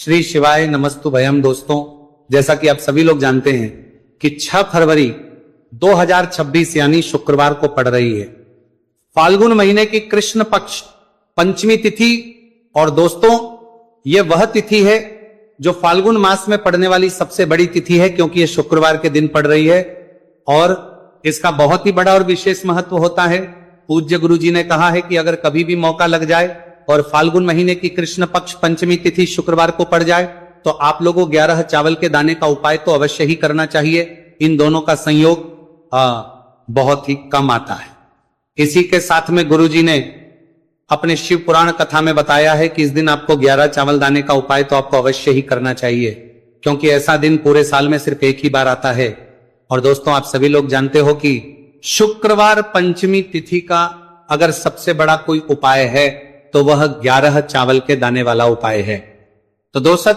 श्री शिवाय नमस्तुभयम। दोस्तों, जैसा कि आप सभी लोग जानते हैं कि 6 फरवरी 2026 यानी शुक्रवार को पड़ रही है फाल्गुन महीने की कृष्ण पक्ष पंचमी तिथि। और दोस्तों, ये वह तिथि है जो फाल्गुन मास में पड़ने वाली सबसे बड़ी तिथि है, क्योंकि ये शुक्रवार के दिन पड़ रही है और इसका बहुत ही बड़ा और विशेष महत्व होता है। पूज्य गुरु जी ने कहा है कि अगर कभी भी मौका लग जाए और फाल्गुन महीने की कृष्ण पक्ष पंचमी तिथि शुक्रवार को पड़ जाए तो आप लोगों 11 चावल के दाने का उपाय तो अवश्य ही करना चाहिए। इन दोनों का संयोग बहुत ही कम आता है। इसी के साथ में गुरु जी ने अपने शिव पुराण कथा में बताया है कि इस दिन आपको 11 चावल दाने का उपाय तो आपको अवश्य ही करना चाहिए, क्योंकि ऐसा दिन पूरे साल में सिर्फ एक ही बार आता है। और दोस्तों, आप सभी लोग जानते हो कि शुक्रवार पंचमी तिथि का अगर सबसे बड़ा कोई उपाय है तो वह 11 चावल के दाने वाला उपाय है। तो दोस्तों,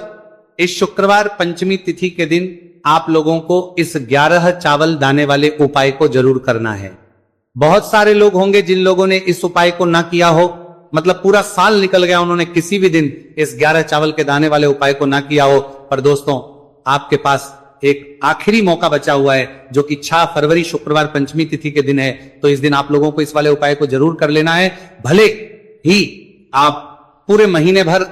इस शुक्रवार पंचमी तिथि के दिन आप लोगों को इस 11 चावल दाने वाले उपाय को जरूर करना है। बहुत सारे लोग होंगे जिन लोगों ने इस उपाय को ना किया हो, मतलब पूरा साल निकल गया, उन्होंने किसी भी दिन इस 11 चावल के दाने वाले उपाय को ना किया हो। पर दोस्तों, आपके पास एक आखिरी मौका बचा हुआ है जो कि 6 फरवरी शुक्रवार पंचमी तिथि के दिन है। तो इस दिन आप लोगों को इस वाले उपाय को जरूर कर लेना है। भले ही आप पूरे महीने भर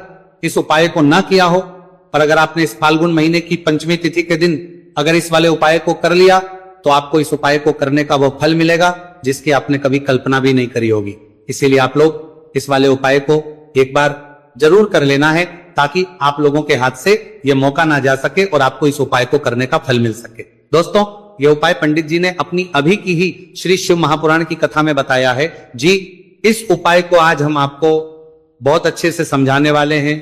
इस उपाय को ना किया हो, पर अगर आपने इस फाल्गुन महीने की पंचमी तिथि के दिन अगर इस वाले उपाय को कर लिया तो आपको इस उपाय को करने का वो फल मिलेगा जिसकी आपने कभी कल्पना भी नहीं करी होगी। इसीलिए आप लोग इस वाले उपाय को एक बार जरूर कर लेना है, ताकि आप लोगों के हाथ से यह मौका ना जा सके और आपको इस उपाय को करने का फल मिल सके। दोस्तों, यह उपाय पंडित जी ने अपनी अभी की ही श्री शिव महापुराण की कथा में बताया है जी। इस उपाय को आज हम आपको बहुत अच्छे से समझाने वाले हैं।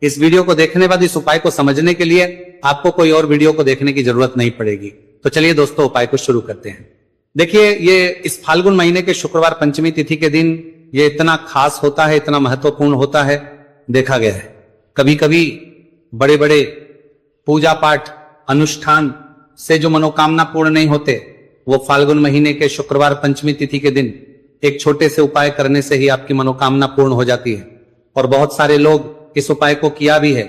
इस वीडियो को देखने बाद इस उपाय को समझने के लिए आपको कोई और वीडियो को देखने की जरूरत नहीं पड़ेगी। तो चलिए दोस्तों, उपाय को शुरू करते हैं। देखिए, ये इस फाल्गुन महीने के शुक्रवार पंचमी तिथि के दिन ये इतना खास होता है, इतना महत्वपूर्ण होता है। देखा गया है कभी कभी बड़े बड़े पूजा पाठ अनुष्ठान से जो मनोकामना पूर्ण नहीं होते, वो फाल्गुन महीने के शुक्रवार पंचमी तिथि के दिन एक छोटे से उपाय करने से ही आपकी मनोकामना पूर्ण हो जाती है। और बहुत सारे लोग इस उपाय को किया भी है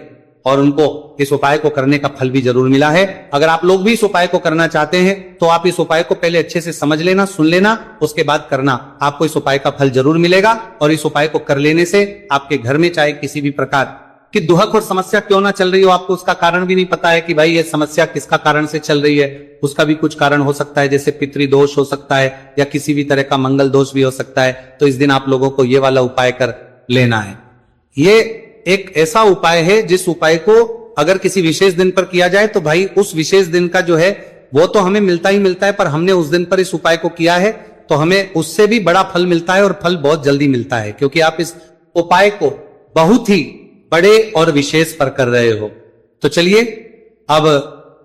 और उनको इस उपाय को करने का फल भी जरूर मिला है। अगर आप लोग भी इस उपाय को करना चाहते हैं तो आप इस उपाय को पहले अच्छे से समझ लेना, सुन लेना, उसके बाद करना। आपको इस उपाय का फल जरूर मिलेगा। और इस उपाय को कर लेने से आपके घर में चाहे किसी भी प्रकार की दुहक और समस्या क्यों ना चल रही हो, आपको उसका कारण भी नहीं पता है कि भाई ये समस्या किसका कारण से चल रही है, उसका भी कुछ कारण हो सकता है, जैसे पितृदोष हो सकता है या किसी भी तरह का मंगल दोष भी हो सकता है। तो इस दिन आप लोगों को ये वाला उपाय कर लेना है। ये एक ऐसा उपाय है जिस उपाय को अगर किसी विशेष दिन पर किया जाए तो भाई उस विशेष दिन का जो है वो तो हमें मिलता ही मिलता है, पर हमने उस दिन पर इस उपाय को किया है तो हमें उससे भी बड़ा फल मिलता है और फल बहुत जल्दी मिलता है, क्योंकि आप इस उपाय को बहुत ही बड़े और विशेष पर कर रहे हो। तो चलिए अब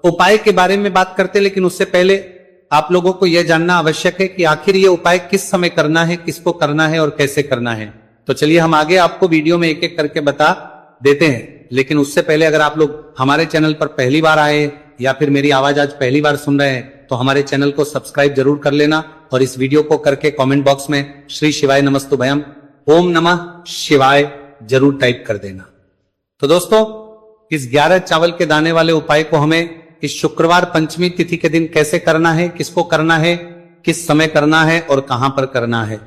उपाय के बारे में बात करते, लेकिन उससे पहले आप लोगों को यह जानना आवश्यक है कि आखिर ये उपाय किस समय करना है, किसको करना है और कैसे करना है। तो चलिए हम आगे आपको वीडियो में एक एक करके बता देते हैं। लेकिन उससे पहले अगर आप लोग हमारे चैनल पर पहली बार आए या फिर मेरी आवाज आज पहली बार सुन रहे हैं तो हमारे चैनल को सब्सक्राइब जरूर कर लेना और इस वीडियो को करके कमेंट बॉक्स में श्री शिवाय नमस्तुभयम ओम नमः शिवाय जरूर टाइप कर देना। तो दोस्तों, इस 11 चावल के दाने वाले उपाय को हमें इस शुक्रवार पंचमी तिथि के दिन कैसे करना है, किसको करना है, किस समय करना है और कहां पर करना है,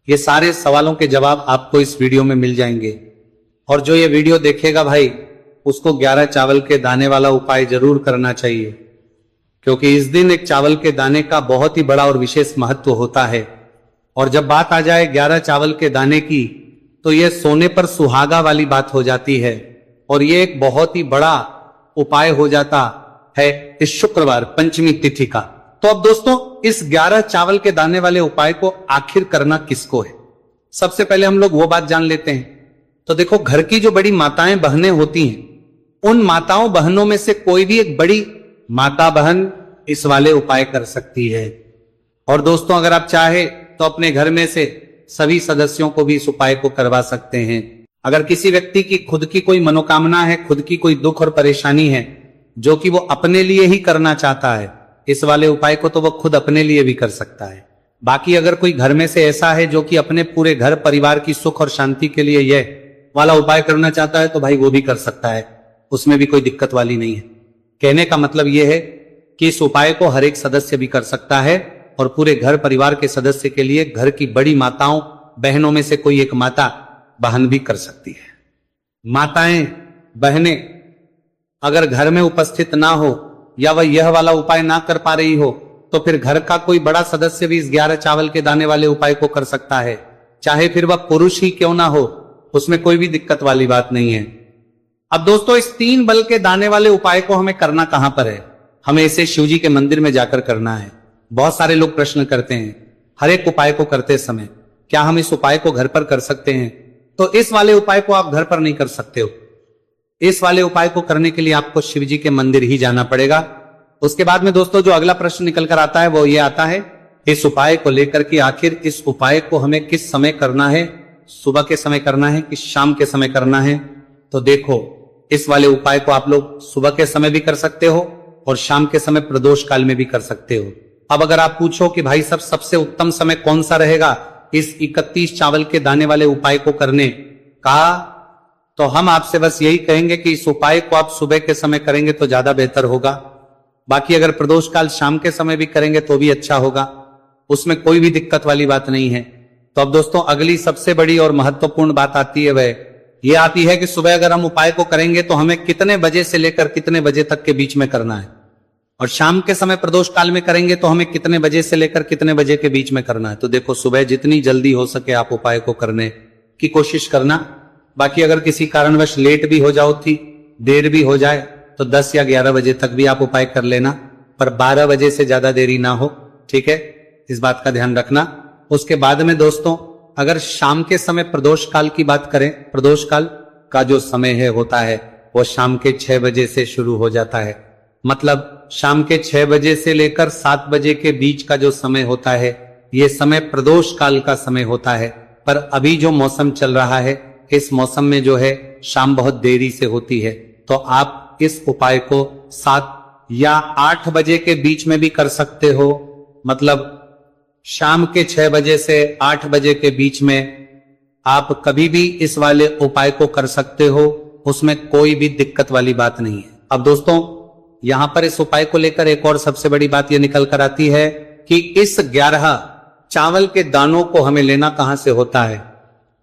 ये सारे सवालों के जवाब आपको इस वीडियो में मिल जाएंगे। और जो ये वीडियो देखेगा भाई, उसको 11 चावल के दाने वाला उपाय जरूर करना चाहिए, क्योंकि इस दिन एक चावल के दाने का बहुत ही बड़ा और विशेष महत्व होता है। और जब बात आ जाए 11 चावल के दाने की तो यह सोने पर सुहागा वाली बात हो जाती है और ये एक बहुत ही बड़ा उपाय हो जाता है इस शुक्रवार पंचमी तिथि का। तो अब दोस्तों, इस 11 चावल के दाने वाले उपाय को आखिर करना किसको है, सबसे पहले हम लोग वो बात जान लेते हैं। तो देखो, घर की जो बड़ी माताएं बहनें होती हैं, उन माताओं बहनों में से कोई भी एक बड़ी माता बहन इस वाले उपाय कर सकती है। और दोस्तों, अगर आप चाहे तो अपने घर में से सभी सदस्यों को भी इस उपाय को करवा सकते हैं। अगर किसी व्यक्ति की खुद की कोई मनोकामना है, खुद की कोई दुख और परेशानी है जो कि वो अपने लिए ही करना चाहता है, इस वाले उपाय को तो वो खुद अपने लिए भी कर सकता है। बाकी अगर कोई घर में से ऐसा है जो कि अपने पूरे घर परिवार की सुख और शांति के लिए यह वाला उपाय करना चाहता है तो भाई वो भी कर सकता है। उसमें भी कोई दिक्कत वाली नहीं है। कहने का मतलब यह है कि इस उपाय को हर एक सदस्य भी कर सकता है और पूरे घर परिवार के सदस्य के लिए घर की बड़ी माताओं बहनों में से कोई एक माता बहन भी कर सकती है। माताएं बहनें अगर घर में उपस्थित ना हो या वह यह वाला उपाय ना कर पा रही हो तो फिर घर का कोई बड़ा सदस्य भी इस 11 चावल के दाने वाले उपाय को कर सकता है, चाहे फिर वह पुरुष ही क्यों ना हो, उसमें कोई भी दिक्कत वाली बात नहीं है। अब दोस्तों इस 3 बल के दाने वाले उपाय को हमें करना कहां पर है? हमें इसे शिव जी के मंदिर में जाकर करना है। बहुत सारे लोग प्रश्न करते हैं हर एक उपाय को करते समय क्या हम इस उपाय को घर पर कर सकते हैं? तो इस वाले उपाय को आप घर पर नहीं कर सकते हो। इस वाले उपाय को करने के लिए आपको शिव जी के मंदिर ही जाना पड़ेगा। उसके बाद में दोस्तों जो अगला प्रश्न निकल कर आता है वो ये आता है इस उपाय को लेकर कि आखिर इस उपाय को हमें किस समय करना है, सुबह के समय करना है कि शाम के समय करना है? तो देखो इस वाले उपाय को आप लोग सुबह के समय भी कर सकते हो और शाम के समय प्रदोष काल में भी कर सकते हो। अब अगर आप पूछो कि भाई सब सबसे उत्तम समय कौन सा रहेगा इस 31 चावल के दाने वाले उपाय को करने का, तो हम आपसे बस यही कहेंगे कि इस उपाय को आप सुबह के समय करेंगे तो ज्यादा बेहतर होगा। बाकी अगर प्रदोष काल शाम के समय भी करेंगे तो भी अच्छा होगा, उसमें कोई भी दिक्कत वाली बात नहीं है। तो अब दोस्तों अगली सबसे बड़ी और महत्वपूर्ण बात आती है, वह ये आती है कि सुबह अगर हम उपाय को करेंगे तो हमें कितने बजे से लेकर कितने बजे तक के बीच में करना है, और शाम के समय प्रदोष काल में करेंगे तो हमें कितने बजे से लेकर कितने बजे के बीच में करना है। तो देखो सुबह जितनी जल्दी हो सके आप उपाय को करने की कोशिश करना। बाकी अगर किसी कारणवश लेट भी हो जाओ थी, देर भी हो जाए तो 10 या 11 बजे तक भी आप उपाय कर लेना, पर 12 बजे से ज्यादा देरी ना हो, ठीक है, इस बात का ध्यान रखना। उसके बाद में दोस्तों अगर शाम के समय प्रदोष काल की बात करें, प्रदोष काल का जो समय है होता है वो शाम के 6 बजे से शुरू हो जाता है। मतलब शाम के 6 बजे से लेकर 7 बजे के बीच का जो समय होता है ये समय प्रदोष काल का समय होता है। पर अभी जो मौसम चल रहा है इस मौसम में जो है शाम बहुत देरी से होती है, तो आप इस उपाय को 7 या 8 बजे के बीच में भी कर सकते हो। मतलब शाम के 6 बजे से 8 बजे के बीच में आप कभी भी इस वाले उपाय को कर सकते हो, उसमें कोई भी दिक्कत वाली बात नहीं है। अब दोस्तों यहां पर इस उपाय को लेकर एक और सबसे बड़ी बात यह निकल कर आती है कि इस 11 चावल के दानों को हमें लेना कहां से होता है,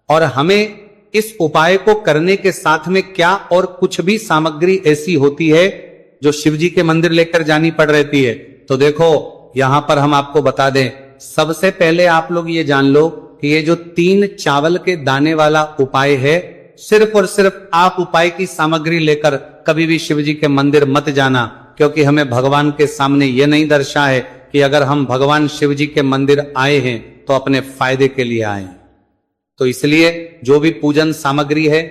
और हमें इस उपाय को करने के साथ में क्या और कुछ भी सामग्री ऐसी होती है जो शिव जी के मंदिर लेकर जानी पड़ रहती है। तो देखो यहां पर हम आपको बता दें, सबसे पहले आप लोग ये जान लो कि ये जो 3 चावल के दाने वाला उपाय है, सिर्फ और सिर्फ आप उपाय की सामग्री लेकर कभी भी शिव जी के मंदिर मत जाना, क्योंकि हमें भगवान के सामने यह नहीं दर्शा है कि अगर हम भगवान शिव जी के मंदिर आए हैं तो अपने फायदे के लिए आए हैं। तो इसलिए जो भी पूजन सामग्री है,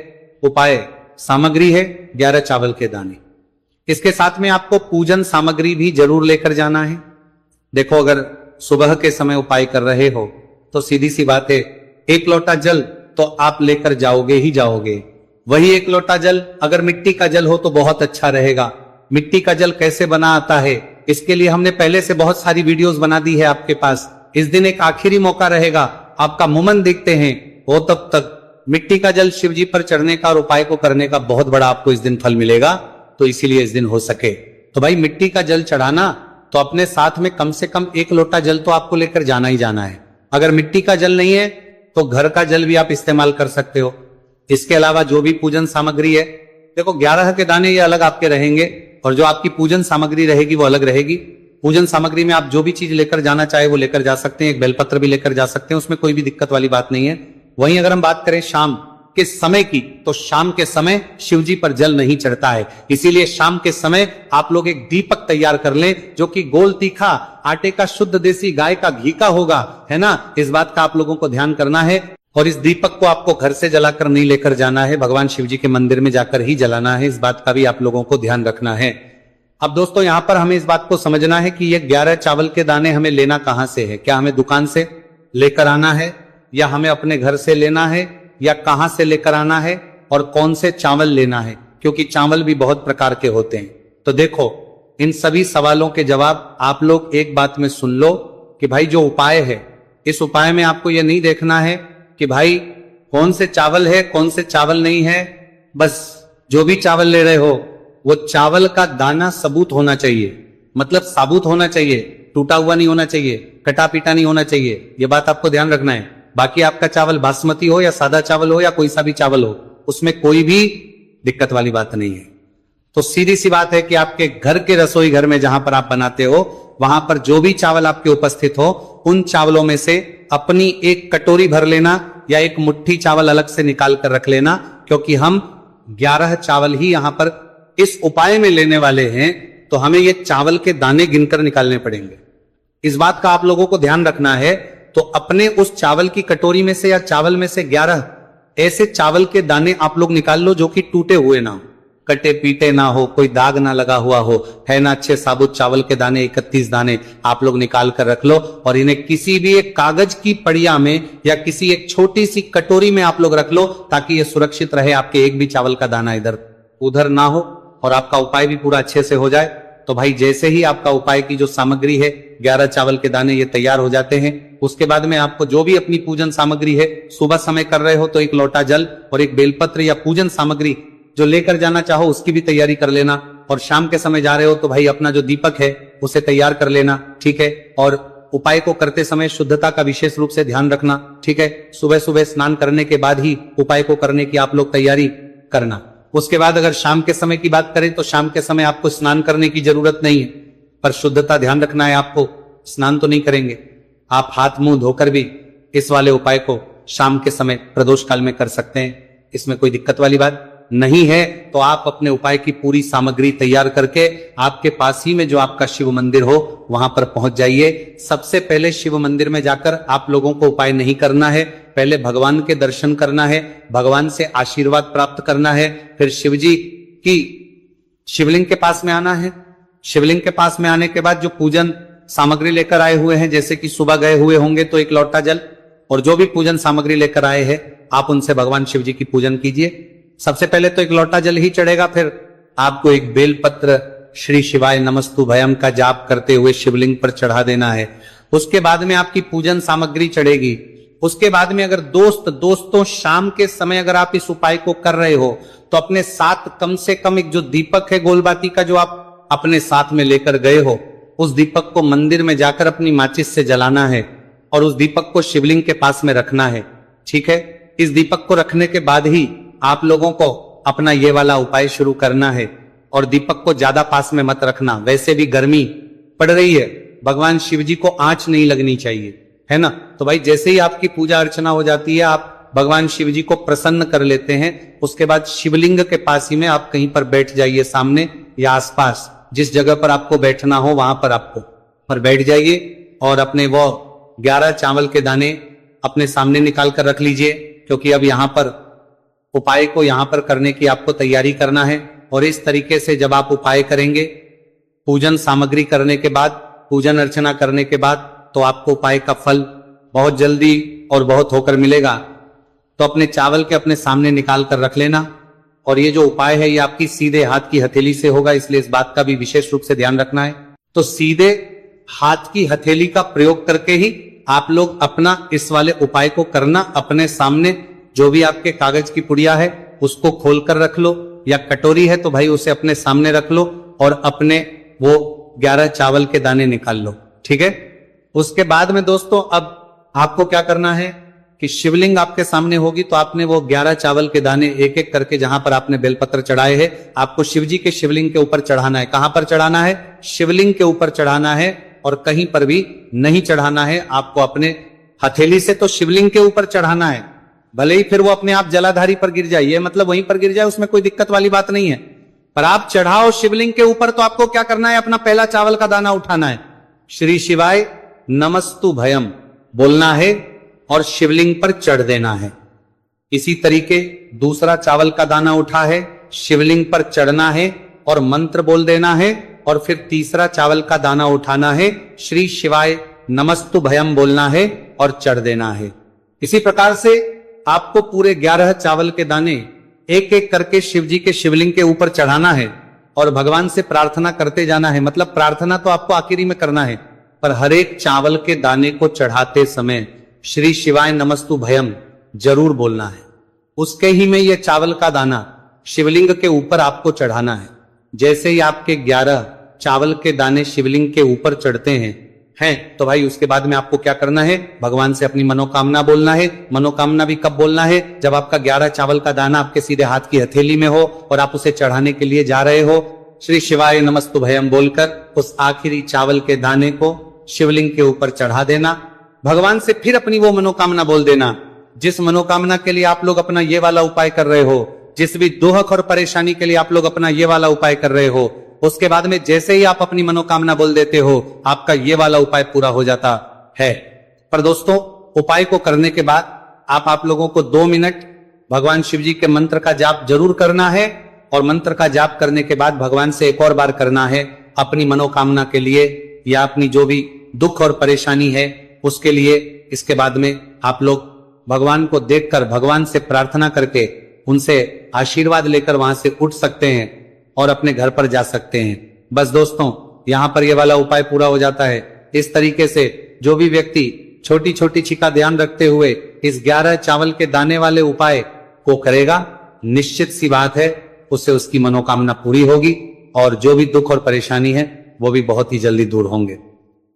उपाय सामग्री है 11 चावल के दाने, इसके साथ में आपको पूजन सामग्री भी जरूर लेकर जाना है। देखो अगर सुबह के समय उपाय कर रहे हो तो सीधी सी बात है 1 लोटा जल तो आप लेकर जाओगे ही जाओगे। वही 1 लोटा जल अगर मिट्टी का जल हो तो बहुत अच्छा रहेगा। मिट्टी का जल कैसे बना आता है इसके लिए हमने पहले से बहुत सारी वीडियोस बना दी है आपके पास। इस दिन एक आखिरी मौका रहेगा, आपका मुमन देखते हैं, वो तब तक मिट्टी का जल शिव जी पर चढ़ने का और उपाय को करने का बहुत बड़ा आपको इस दिन फल मिलेगा। तो इसीलिए इस दिन हो सके तो भाई मिट्टी का जल चढ़ाना तो अपने साथ में कम से कम 1 लोटा जल तो आपको लेकर जाना ही जाना है। अगर मिट्टी का जल नहीं है तो घर का जल भी आप इस्तेमाल कर सकते हो। इसके अलावा जो भी पूजन सामग्री है, देखो 11 के दाने ये अलग आपके रहेंगे और जो आपकी पूजन सामग्री रहेगी वो अलग रहेगी। पूजन सामग्री में आप जो भी चीज लेकर जाना चाहे वो लेकर जा सकते हैं, एक बेलपत्र भी लेकर जा सकते हैं, उसमें कोई भी दिक्कत वाली बात नहीं है। वहीं अगर हम बात करें शाम के समय की, तो शाम के समय शिव जी पर जल नहीं चढ़ता है, इसीलिए शाम के समय आप लोग एक दीपक तैयार कर लें जो कि गोल तीखा आटे का शुद्ध देसी गाय का घी का होगा, है ना। इस बात का आप लोगों को ध्यान करना है और इस दीपक को आपको घर से जलाकर नहीं लेकर जाना है, भगवान शिव जी के मंदिर में जाकर ही जलाना है। इस बात का भी आप लोगों को ध्यान रखना है। अब दोस्तों यहां पर हमें इस बात को समझना है कि ये 11 चावल के दाने हमें लेना कहां से है। क्या हमें दुकान से लेकर आना है या हमें अपने घर से लेना है या कहां से लेकर आना है और कौन से चावल लेना है, क्योंकि चावल भी बहुत प्रकार के होते हैं। तो देखो इन सभी सवालों के जवाब आप लोग एक बात में सुन लो कि भाई जो उपाय है, इस उपाय में आपको यह नहीं देखना है कि भाई कौन से चावल है कौन से चावल नहीं है, बस जो भी चावल ले रहे हो वो चावल का दाना सबूत होना चाहिए, मतलब साबुत होना चाहिए, टूटा हुआ नहीं होना चाहिए, कटा पीटा नहीं होना चाहिए। ये बात आपको ध्यान रखना है। बाकी आपका चावल बासमती हो या सादा चावल हो या कोई सा भी चावल हो, उसमें कोई भी दिक्कत वाली बात नहीं है। तो सीधी सी बात है कि आपके घर के रसोई घर में जहां पर आप बनाते हो, वहां पर जो भी चावल आपके उपस्थित हो, उन चावलों में से अपनी एक कटोरी भर लेना या एक मुट्ठी चावल अलग से निकाल कर रख लेना, क्योंकि हम 11 चावल ही यहां पर इस उपाय में लेने वाले हैं, तो हमें ये चावल के दाने गिनकर निकालने पड़ेंगे। इस बात का आप लोगों को ध्यान रखना है। तो अपने उस चावल की कटोरी में से या चावल में से 11 ऐसे चावल के दाने आप लोग निकाल लो जो कि टूटे हुए ना हो, कटे पीटे ना हो, कोई दाग ना लगा हुआ हो, है ना, अच्छे साबुत चावल के दाने 31 दाने आप लोग निकाल कर रख लो और इन्हें किसी भी एक कागज की पड़िया में या किसी एक छोटी सी कटोरी में आप लोग रख लो, ताकि ये सुरक्षित रहे, आपके एक भी चावल का दाना इधर उधर ना हो और आपका उपाय भी पूरा अच्छे से हो जाए। तो भाई जैसे ही आपका उपाय की जो सामग्री है, 11 चावल के दाने ये तैयार हो जाते हैं, उसके बाद में आपको जो भी अपनी पूजन सामग्री है, सुबह समय कर रहे हो तो एक लोटा जल और एक बेलपत्र या पूजन सामग्री जो लेकर जाना चाहो उसकी भी तैयारी कर लेना। और शाम के समय जा रहे हो तो भाई अपना जो दीपक है उसे तैयार कर लेना, ठीक है। और उपाय को करते समय शुद्धता का विशेष रूप से ध्यान रखना, ठीक है। सुबह सुबह स्नान करने के बाद ही उपाय को करने की आप लोग तैयारी करना। उसके बाद अगर शाम के समय की बात करें तो शाम के समय आपको स्नान करने की जरूरत नहीं है, पर शुद्धता ध्यान रखना है आपको। स्नान तो नहीं करेंगे आप, हाथ मुंह धोकर भी इस वाले उपाय को शाम के समय प्रदोष काल में कर सकते हैं, इसमें कोई दिक्कत वाली बात नहीं है। तो आप अपने उपाय की पूरी सामग्री तैयार करके आपके पास ही में जो आपका शिव मंदिर हो वहां पर पहुंच जाइए। सबसे पहले शिव मंदिर में जाकर आप लोगों को उपाय नहीं करना है, पहले भगवान के दर्शन करना है, भगवान से आशीर्वाद प्राप्त करना है, फिर शिव जी की शिवलिंग के पास में आना है। शिवलिंग के पास में आने के बाद जो पूजन सामग्री लेकर आए हुए हैं, जैसे कि सुबह गए हुए होंगे तो एक लोटा जल और जो भी पूजन सामग्री लेकर आए हैं आप उनसे भगवान शिव जी की पूजन कीजिए। सबसे पहले तो एक लोटा जल ही चढ़ेगा, फिर आपको एक बेलपत्र श्री शिवाय नमस्तु भयम का जाप करते हुए शिवलिंग पर चढ़ा देना है। उसके बाद में आपकी पूजन सामग्री चढ़ेगी। उसके बाद में अगर दोस्तों शाम के समय अगर आप इस उपाय को कर रहे हो तो अपने साथ कम से कम एक जो दीपक है गोलबाती का जो आप अपने साथ में लेकर गए हो, उस दीपक को मंदिर में जाकर अपनी माचिस से जलाना है और उस दीपक को शिवलिंग के पास में रखना है, ठीक है। इस दीपक को रखने के बाद ही आप लोगों को अपना ये वाला उपाय शुरू करना है और दीपक को ज्यादा पास में मत रखना, वैसे भी गर्मी पड़ रही है, भगवान शिव जी को आंच नहीं लगनी चाहिए, है ना। तो भाई जैसे ही आपकी पूजा अर्चना हो जाती है, आप भगवान शिव जी को प्रसन्न कर लेते हैं, उसके बाद शिवलिंग के पास ही में आप कहीं पर बैठ जाइए, सामने या आसपास जिस जगह पर आपको बैठना हो वहां पर आपको पर बैठ जाइए और अपने वो 11 चावल के दाने अपने सामने निकाल कर रख लीजिए, क्योंकि अब यहां पर उपाय को यहां पर करने की आपको तैयारी करना है। और इस तरीके से जब आप उपाय करेंगे, पूजन सामग्री करने के बाद, पूजन अर्चना करने के बाद, तो आपको उपाय का फल बहुत जल्दी और बहुत होकर मिलेगा। तो अपने चावल के अपने सामने निकाल कर रख लेना। और ये जो उपाय है ये आपकी सीधे हाथ की हथेली से होगा, इसलिए इस बात का भी विशेष रूप से ध्यान रखना है। तो सीधे हाथ की हथेली का प्रयोग करके ही आप लोग अपना इस वाले उपाय को करना। अपने सामने जो भी आपके कागज की पुड़िया है उसको खोलकर रख लो, या कटोरी है तो भाई उसे अपने सामने रख लो और अपने वो 11 चावल के दाने निकाल लो, ठीक है। उसके बाद में दोस्तों अब आपको क्या करना है कि शिवलिंग आपके सामने होगी, तो आपने वो 11 चावल के दाने एक एक करके जहां पर आपने बेलपत्र चढ़ाए हैं, आपको शिवजी के शिवलिंग के ऊपर चढ़ाना है। कहां पर चढ़ाना है? शिवलिंग के ऊपर चढ़ाना है और कहीं पर भी नहीं चढ़ाना है। आपको अपने हथेली से तो शिवलिंग के ऊपर चढ़ाना है, भले ही फिर वो अपने आप जलाधारी पर गिर जाए, ये मतलब वहीं पर गिर जाए, उसमें कोई दिक्कत वाली बात नहीं है। पर आप चढ़ाओ शिवलिंग के ऊपर तो आपको क्या करना है? अपना पहला चावल का दाना उठाना है, श्री शिवाय नमस्तु भयम बोलना है और शिवलिंग पर चढ़ देना है। इसी तरीके दूसरा चावल का दाना उठा है, शिवलिंग पर चढ़ना है और मंत्र बोल देना है, और फिर तीसरा चावल का दाना उठाना है, श्री शिवाय नमस्तु भयम बोलना है और चढ़ देना है। इसी प्रकार से आपको पूरे 11 चावल के दाने एक एक करके शिव जी के शिवलिंग के ऊपर चढ़ाना है और भगवान से प्रार्थना करते जाना है। मतलब प्रार्थना तो आपको आखिरी में करना है, पर हर एक चावल के दाने को चढ़ाते समय श्री शिवाय नमस्तु भयम जरूर बोलना है। उसके ही में यह चावल का दाना शिवलिंग के ऊपर आपको चढ़ाना है। जैसे ही आपके 11 चावल के दाने शिवलिंग के ऊपर चढ़ते हैं तो भाई उसके बाद में आपको क्या करना है, भगवान से अपनी मनोकामना बोलना है। मनोकामना भी कब बोलना है, जब आपका 11 चावल का दाना आपके सीधे हाथ की हथेली में हो और आप उसे चढ़ाने के लिए जा रहे हो। श्री शिवाय नमस्तुभयम बोलकर उस आखिरी चावल के दाने को शिवलिंग के ऊपर चढ़ा देना। भगवान से फिर अपनी वो मनोकामना बोल देना जिस मनोकामना के लिए आप लोग अपना ये वाला उपाय कर रहे हो, जिस भी दुख और परेशानी के लिए आप लोग अपना ये वाला उपाय कर रहे हो। उसके बाद में जैसे ही आप अपनी मनोकामना बोल देते हो, आपका ये वाला उपाय पूरा हो जाता है। पर दोस्तों, उपाय को करने के बाद आप लोगों को 2 मिनट भगवान शिव जी के मंत्र का जाप जरूर करना है और मंत्र का जाप करने के बाद भगवान से एक और बार करना है अपनी मनोकामना के लिए या अपनी जो भी दुख और परेशानी है उसके लिए। इसके बाद में आप लोग भगवान को देखकर, भगवान से प्रार्थना करके, उनसे आशीर्वाद लेकर वहां से उठ सकते हैं और अपने घर पर जा सकते हैं। बस दोस्तों, यहां पर ये वाला उपाय पूरा हो जाता है। इस तरीके से जो भी व्यक्ति छोटी छोटी चीज का ध्यान रखते हुए इस 11 चावल के दाने वाले उपाय को करेगा, निश्चित सी बात है उससे उसकी मनोकामना पूरी होगी और जो भी दुख और परेशानी है वो भी बहुत ही जल्दी दूर होंगे।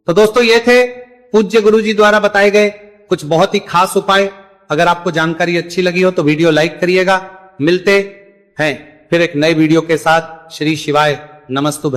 तो दोस्तों, ये थे पूज्य गुरुजी द्वारा बताए गए कुछ बहुत ही खास उपाय। अगर आपको जानकारी अच्छी लगी हो तो वीडियो लाइक करिएगा। मिलते हैं फिर एक नए वीडियो के साथ। श्री शिवाय नमस्तुभ्यं।